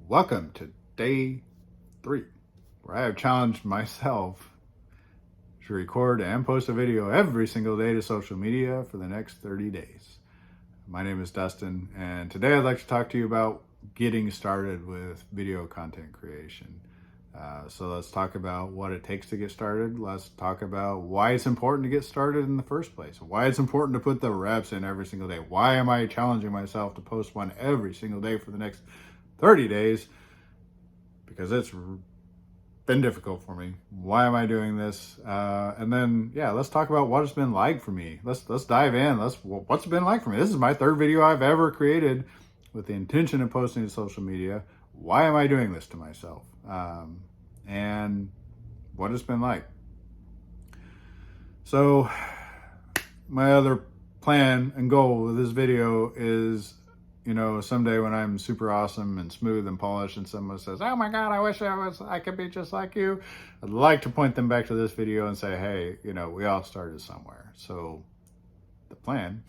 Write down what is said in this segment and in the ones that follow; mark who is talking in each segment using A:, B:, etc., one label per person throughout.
A: Welcome to day 3, where I have challenged myself to record and post a video every single day to social media for the next 30 days. My name is Dustin, and today I'd like to talk to you about getting started with video content creation. So let's talk about what it takes to get started. Let's talk about why it's important to get started in the first place. Why it's important to put the reps in every single day. Why am I challenging myself to post one every single day for the next 30 days? Because it's been difficult for me. Why am I doing this? And then, let's talk about what it's been like for me. Let's dive in. What's it been like for me? This is my 3rd video I've ever created with the intention of posting to social media. Why am I doing this to myself? And what it's been like. So my other plan and goal with this video is, someday when I'm super awesome and smooth and polished and someone says, oh my God, I wish I could be just like you. I'd like to point them back to this video and say, hey, we all started somewhere. So the plan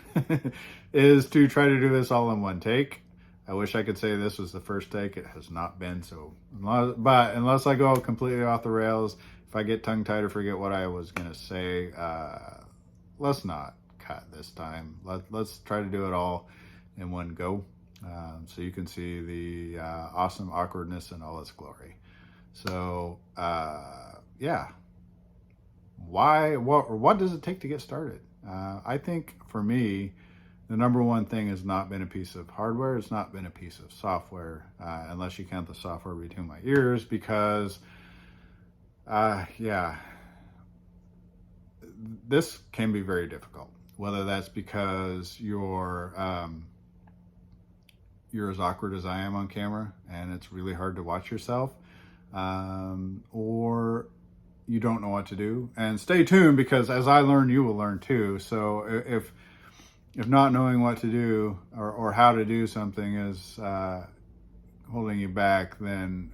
A: is to try to do this all in one take. I wish I could say this was the first take. It has not been so. But unless I go completely off the rails, if I get tongue-tied or forget what I was going to say, let's not cut this time. Let's try to do it all in one go, so you can see the awesome awkwardness in all its glory. So, what does it take to get started? I think for me, the number one thing has not been a piece of hardware. It's not been a piece of software, unless you count the software between my ears, because, this can be very difficult. Whether that's because you're as awkward as I am on camera and it's really hard to watch yourself, or you don't know what to do. And stay tuned, because as I learn, you will learn too. So if not knowing what to do or how to do something is holding you back, then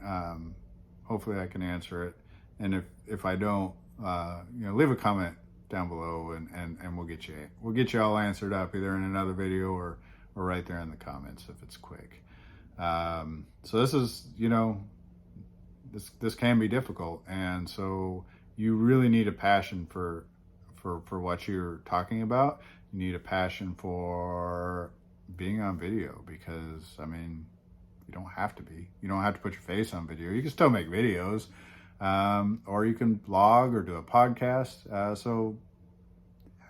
A: hopefully I can answer it. And if I don't, leave a comment down below and we'll get you all answered up, either in another video or right there in the comments if it's quick. So this is, this can be difficult, and so you really need a passion for what you're talking about. You need a passion for being on video, because you don't have to be. You don't have to put your face on video. You can still make videos, or you can blog or do a podcast. So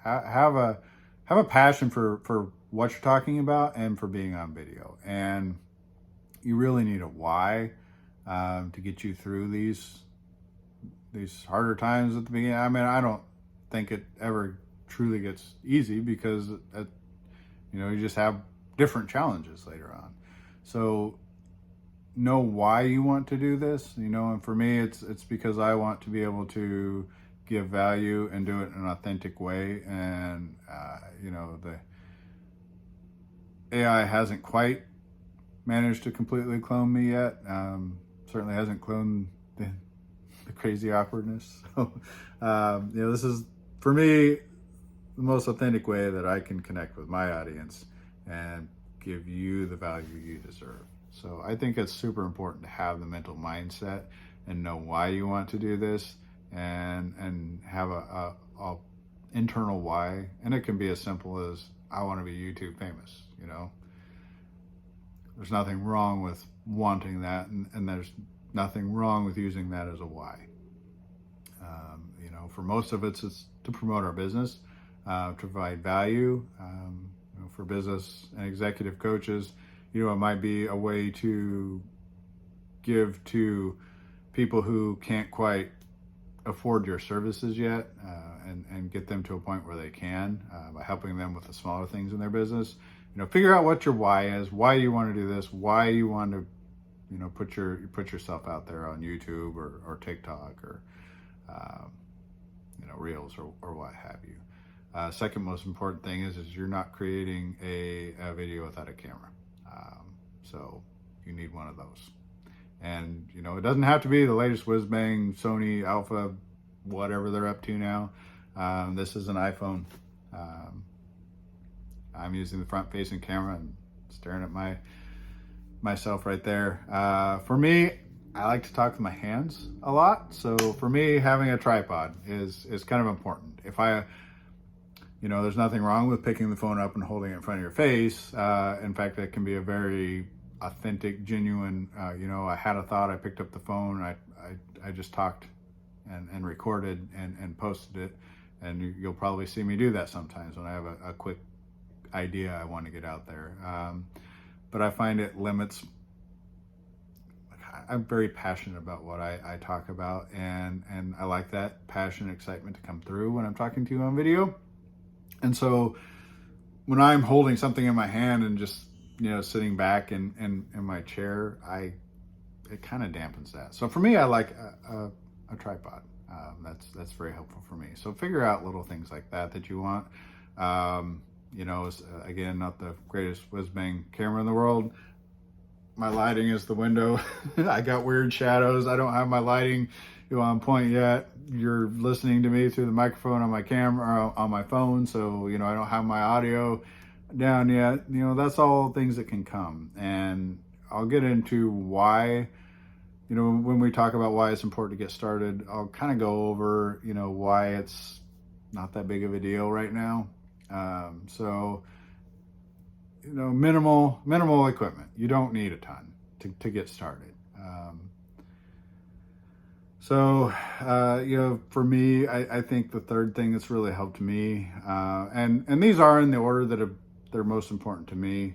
A: have a passion for what you're talking about and for being on video. And you really need a why to get you through these harder times at the beginning. I don't think it ever truly gets easy, because you just have different challenges later on. So know why you want to do this, and for me it's because I want to be able to give value and do it in an authentic way. And the AI hasn't quite managed to completely clone me yet. Certainly hasn't cloned the crazy awkwardness. So this is, for me, the most authentic way that I can connect with my audience and give you the value you deserve. So I think it's super important to have the mental mindset and know why you want to do this, and have a internal why. And it can be as simple as, I want to be YouTube famous. There's nothing wrong with wanting that, and there's nothing wrong with using that as a why. For most of it's to promote our business, to provide value. For business and executive coaches, it might be a way to give to people who can't quite afford your services yet, and get them to a point where they can, by helping them with the smaller things in their business. Figure out what your why is, why you want to do this, why you want to, put yourself out there on YouTube or TikTok or, Reels or what have you. Second most important thing is you're not creating a video without a camera. So you need one of those. And, it doesn't have to be the latest whiz-bang Sony Alpha, whatever they're up to now. This is an iPhone. I'm using the front-facing camera and staring at my myself right there. For me, I like to talk with my hands a lot. So for me, having a tripod is kind of important. If there's nothing wrong with picking the phone up and holding it in front of your face. In fact, that can be a very authentic, genuine, I had a thought, I picked up the phone, I just talked and recorded and posted it. And you'll probably see me do that sometimes when I have a quick idea I want to get out there. But I find it limits. I'm very passionate about what I talk about, and I like that passion and excitement to come through when I'm talking to you on video. And so when I'm holding something in my hand and just, sitting back in my chair, it kind of dampens that. So for me, I like a tripod. That's very helpful for me. So figure out little things like that you want. Again, not the greatest whiz-bang camera in the world. My lighting is the window. I got weird shadows. I don't have my lighting on point yet. You're listening to me through the microphone on my camera, on my phone. So, I don't have my audio down yet. That's all things that can come. And I'll get into why, when we talk about why it's important to get started, I'll kind of go over, why it's not that big of a deal right now. Minimal equipment. You don't need a ton to get started. For me, I think the third thing that's really helped me, and these are in the order that they're most important to me.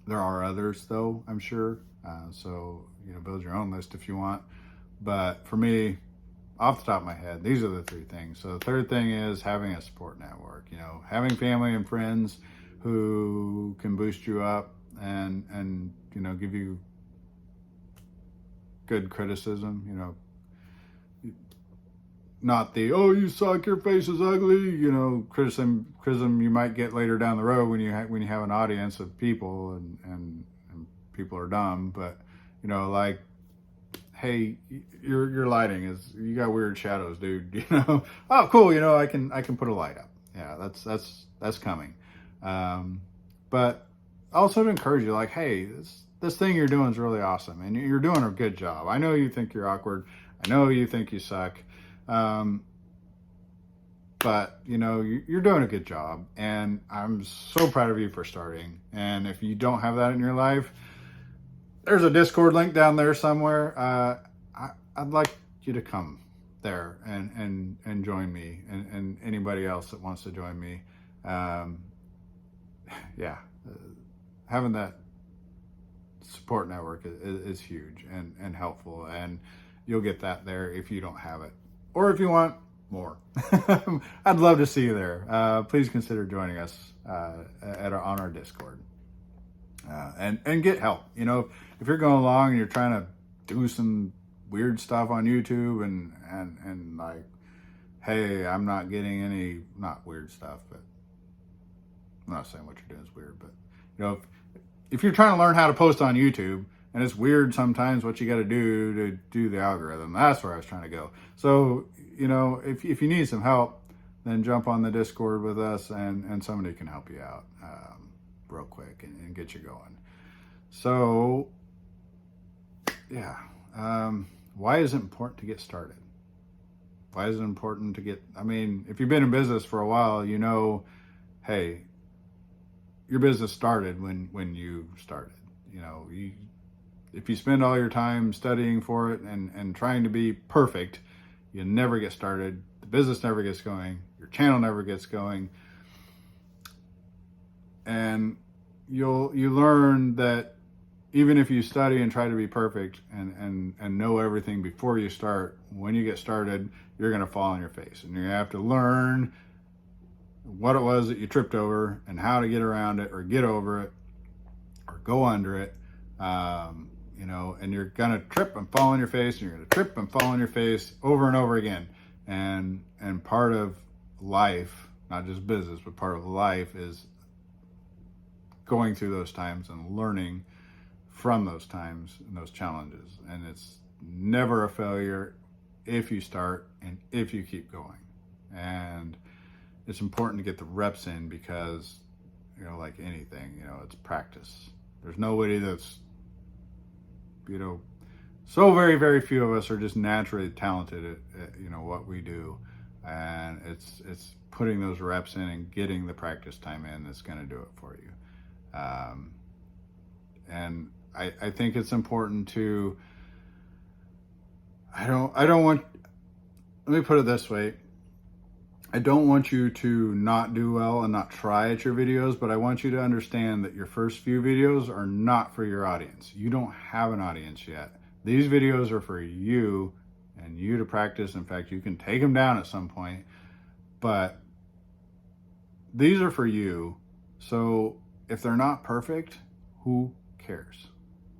A: There are others though, I'm sure. Build your own list if you want. But for me, off the top of my head, these are the three things. So the third thing is having a support network, having family and friends who can boost you up and give you good criticism, not the, oh, you suck, your face is ugly, criticism you might get later down the road when you have an audience of people and people are dumb, but like, hey, your lighting you got weird shadows, dude. Oh, cool. I can put a light up. Yeah, that's coming. But also to encourage you, like, hey, this thing you're doing is really awesome, and you're doing a good job. I know you think you're awkward. I know you think you suck. But you're doing a good job, and I'm so proud of you for starting. And if you don't have that in your life, there's a Discord link down there somewhere. I'd like you to come there and join me, and anybody else that wants to join me. Having that support network is huge and helpful, and you'll get that there if you don't have it, or if you want more. I'd love to see you there. Please consider joining us on our Discord. And get help. If you're going along and you're trying to do some weird stuff on YouTube and like, hey, I'm not getting any, not weird stuff, but I'm not saying what you're doing is weird, but if you're trying to learn how to post on YouTube and it's weird sometimes what you got to do the algorithm, that's where I was trying to go. So, if you need some help, then jump on the Discord with us and somebody can help you out real quick and get you going. So, why is it important to get started? Why is it important to if you've been in business for a while, hey, your business started when you started. If you spend all your time studying for it and trying to be perfect, you never get started. The business never gets going. Your channel never gets going. And you learn that even if you study and try to be perfect and know everything before you start, when you get started, you're going to fall on your face. And you're going to have to learn what it was that you tripped over and how to get around it or get over it or go under it. And you're going to trip and fall on your face, and you're going to trip and fall on your face over and over again. And part of life, not just business, but part of life is going through those times and learning from those times and those challenges. And it's never a failure if you start and if you keep going. And it's important to get the reps in because, like anything, it's practice There's nobody that's, you know, so very, very few of us are just naturally talented at you know, what we do. And it's putting those reps in and getting the practice time in that's going to do it for you. And I think it's important to, I don't want, let me put it this way. I don't want you to not do well and not try at your videos, but I want you to understand that your first few videos are not for your audience. You don't have an audience yet. These videos are for you and you to practice. In fact, you can take them down at some point, but these are for you. So if they're not perfect, who cares?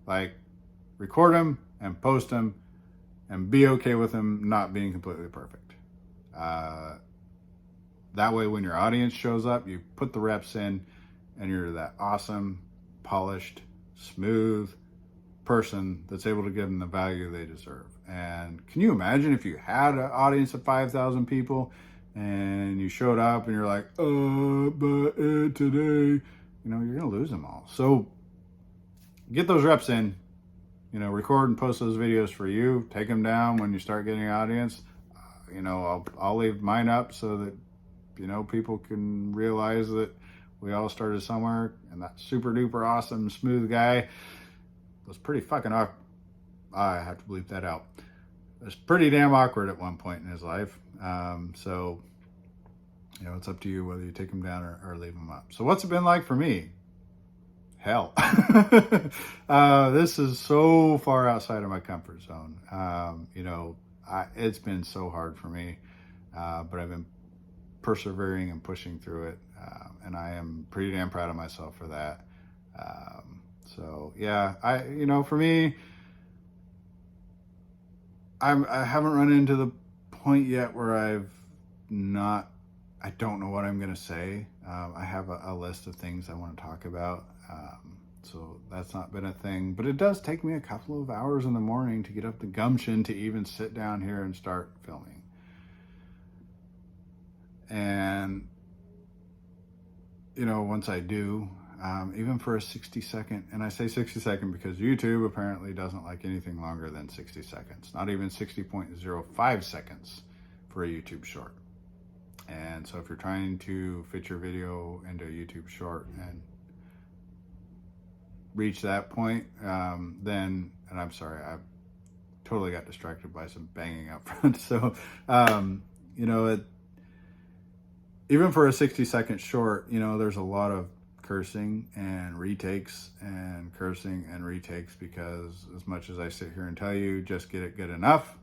A: Like, record them and post them and be okay with them not being completely perfect. That way, when your audience shows up, you put the reps in and you're that awesome, polished, smooth person that's able to give them the value they deserve. And can you imagine if you had an audience of 5,000 people and you showed up and you're like, but today, you know, you're going to lose them all. So get those reps in, you know, record and post those videos for you. Take them down when you start getting an audience. You know, I'll leave mine up so that, you know, people can realize that we all started somewhere, and that super duper awesome smooth guy was pretty fucking awkward. I have to bleep that out. It was pretty damn awkward at one point in his life. So, you know, it's up to you whether you take him down or leave him up. So what's it been like for me? Hell. This is so far outside of my comfort zone. You know, it's been so hard for me, but I've been persevering and pushing through it, and I am pretty damn proud of myself for that. So yeah, you know, for me, I haven't run into the point yet where I don't know what I'm gonna say. I have a list of things I want to talk about, so that's not been a thing, but it does take me a couple of hours in the morning to get up the gumption to even sit down here and start filming. And, you know, once I do, even for a 60-second, and I say 60-second because YouTube apparently doesn't like anything longer than 60 seconds, not even 60.05 seconds for a YouTube short. And so if you're trying to fit your video into a YouTube short and reach that point, then, and I'm sorry, I totally got distracted by some banging up front. So, you know, even for a 60-second short, you know, there's a lot of cursing and retakes and cursing and retakes, because as much as I sit here and tell you, just get it good enough,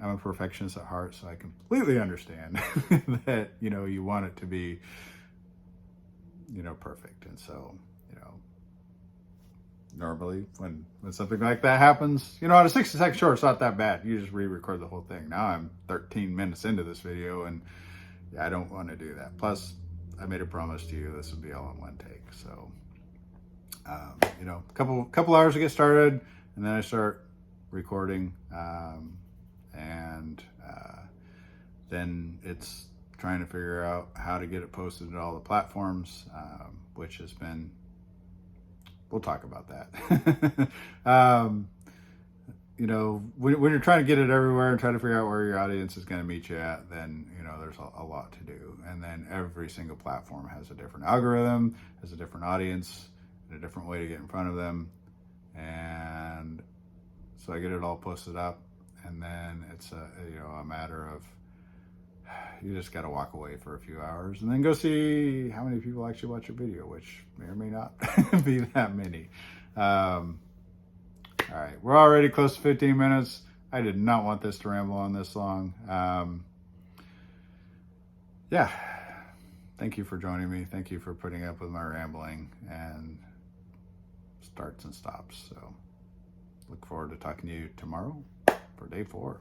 A: I'm a perfectionist at heart, so I completely understand that, you know, you want it to be, you know, perfect. And so, you know, normally when something like that happens, you know, on a 60-second short, it's not that bad. You just re-record the whole thing. Now I'm 13 minutes into this video, and yeah, I don't want to do that. Plus, I made a promise to you this would be all in one take. So, you know, a couple hours to get started, and then I start recording, and then it's trying to figure out how to get it posted to all the platforms, which has been, we'll talk about that. You know, when you're trying to get it everywhere and trying to figure out where your audience is going to meet you at, then, you know, there's a lot to do. And then every single platform has a different algorithm, has a different audience, and a different way to get in front of them. And so I get it all posted up, and then it's a matter of, you just got to walk away for a few hours and then go see how many people actually watch your video, which may or may not be that many. All right, we're already close to 15 minutes. I did not want this to ramble on this long. Yeah, thank you for joining me. Thank you for putting up with my rambling and starts and stops. So look forward to talking to you tomorrow for day 4.